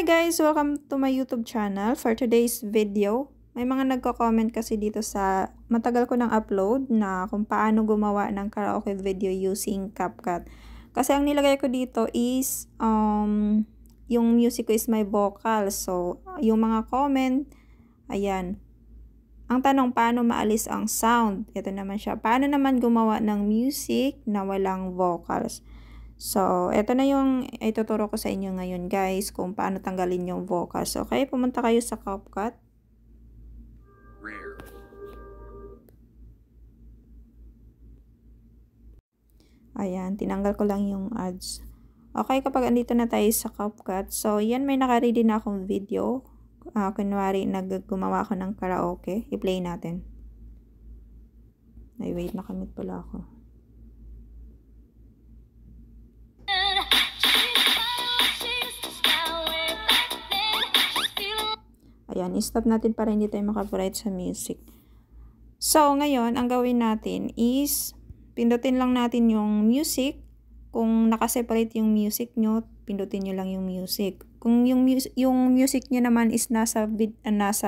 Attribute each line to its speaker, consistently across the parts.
Speaker 1: Hi guys! Welcome to my YouTube channel. For today's video, may mga nagko-comment kasi dito sa matagal ko nang upload na kung paano gumawa ng karaoke video using CapCut. Kasi ang nilagay ko dito is yung music ko is my vocal. So, yung mga comment, ayan. Ang tanong, paano maalis ang sound? Ito naman siya. Paano naman gumawa ng music na walang vocals? So, ito na yung ituturo ko sa inyo ngayon guys, kung paano tanggalin yung vocals. Okay, pumunta kayo sa CapCut. Ayan, tinanggal ko lang yung ads. Okay, kapag andito na tayo sa CapCut, so yan, may naka-ready na akong video. Kunwari, gumawa ako ng karaoke. I-play natin. Ay, wait, nakamit pala ako. Ayan, i-stop natin para hindi tayo makapiright sa music. So, ngayon, ang gawin natin is, pindutin lang natin yung music. Kung nakaseparate yung music nyo, pindutin nyo lang yung music. Kung yung music nyo naman is nasa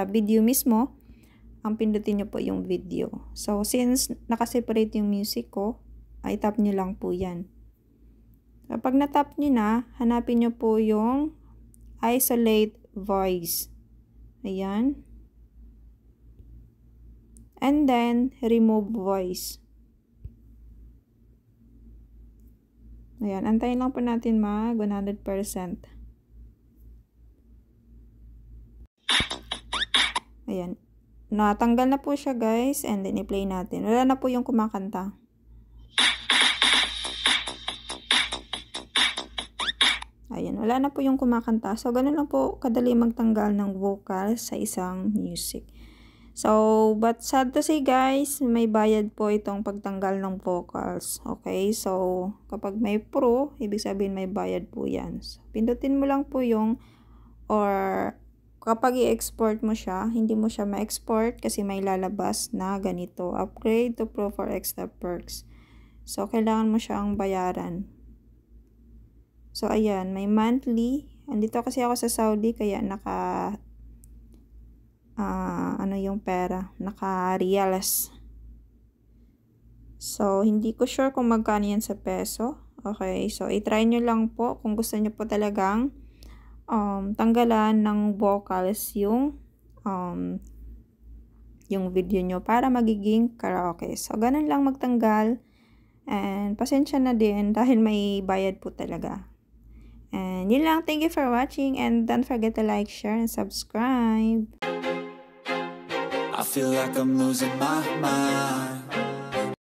Speaker 1: video mismo, ang pindutin nyo po yung video. So, since nakaseparate yung music ko, ay tap nyo lang po yan. Kapag na-tap nyo na, hanapin nyo po yung isolate voice. Ayan. And then, remove voice. Ayan. Antayin lang po natin mag 100%. Ayan. Natanggal na po siya guys. And then, i-play natin. Wala na po yung kumakanta. Ayan, wala na po yung kumakanta. So, ganun lang po kadali magtanggal ng vocals sa isang music. So, but sad to say guys, may bayad po itong pagtanggal ng vocals. Okay, so kapag may pro, ibig sabihin may bayad po yan. So, pindutin mo lang po yung, or kapag i-export mo siya, hindi mo siya ma-export kasi may lalabas na ganito. Upgrade to Pro for extra perks. So, kailangan mo siyang bayaran. So, ayan, may monthly. Andito kasi ako sa Saudi, kaya ano yung pera? Naka-reals. So, hindi ko sure kung magkano yan sa peso. Okay, so, i-try nyo lang po kung gusto nyo po talagang tanggalan ng vocals yung video nyo para magiging karaoke. So, ganun lang magtanggal. And, pasensya na din dahil may bayad po talaga. And yun lang. Thank you for watching. And don't forget to like, share, and subscribe.
Speaker 2: I feel like I'm losing my mind.